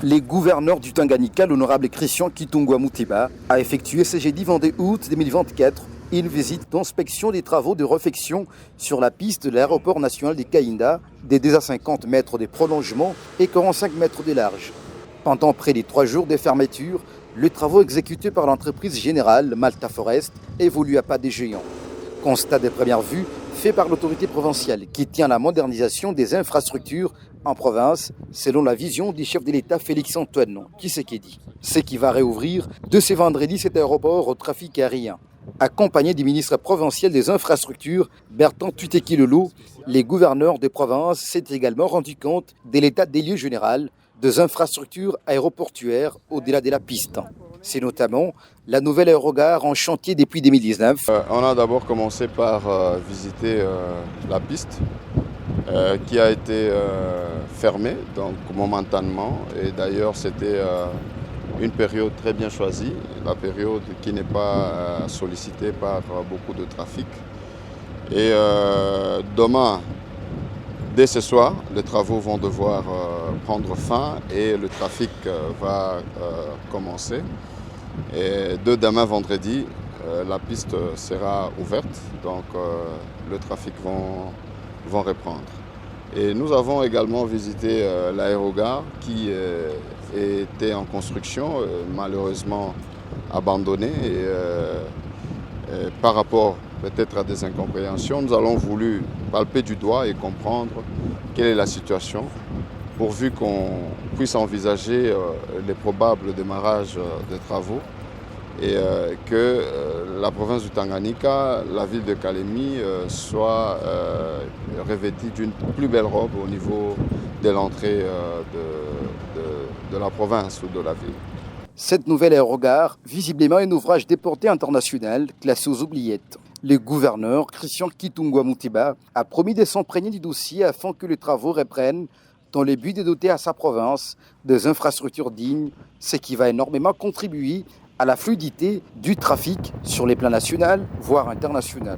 Le gouverneur du Tanganyika, l'honorable Christian Kitungwa Muteba, a effectué ce jeudi 22 août 2024 une visite d'inspection des travaux de réfection sur la piste de l'aéroport national de Kainda, des 2 à 50 mètres de prolongement et 45 mètres de large. Pendant près de 3 jours de fermeture, les travaux exécutés par l'entreprise générale Malta Forest évoluent à pas des géants. Constat de première vue fait par l'autorité provinciale qui tient à la modernisation des infrastructures en province, selon la vision du chef de l'État Félix-Antoine Tshisekedi. Ce qui va réouvrir de ce vendredi cet aéroport au trafic aérien. Accompagné du ministre provincial des infrastructures, Bertrand Tutekilolo, les gouverneurs de province s'est également rendu compte de l'état des lieux général des infrastructures aéroportuaires au-delà de la piste. C'est notamment la nouvelle aérogare en chantier depuis 2019. On a d'abord commencé par visiter la piste qui a été fermée donc momentanément. Et d'ailleurs, c'était une période très bien choisie, la période qui n'est pas sollicitée par beaucoup de trafic. Et demain, dès ce soir, les travaux vont devoir prendre fin et le trafic va commencer. Et de demain vendredi, la piste sera ouverte, donc le trafic va reprendre. Et nous avons également visité l'aérogare qui était en construction, malheureusement abandonnée. Et par rapport peut-être à des incompréhensions, nous avons voulu palper du doigt et comprendre quelle est la situation, pourvu qu'on puisse envisager les probables démarrages des travaux et que la province du Tanganyika, la ville de Kalemi, soit revêtie d'une plus belle robe au niveau de l'entrée de la province ou de la ville. Cette nouvelle aérogare, visiblement un ouvrage de portée internationale classé aux oubliettes. Le gouverneur Christian Kitungwa Muteba a promis de s'imprégner du dossier afin que les travaux reprennent dans le but de doter à sa province des infrastructures dignes, ce qui va énormément contribuer à la fluidité du trafic sur les plans national, voire international.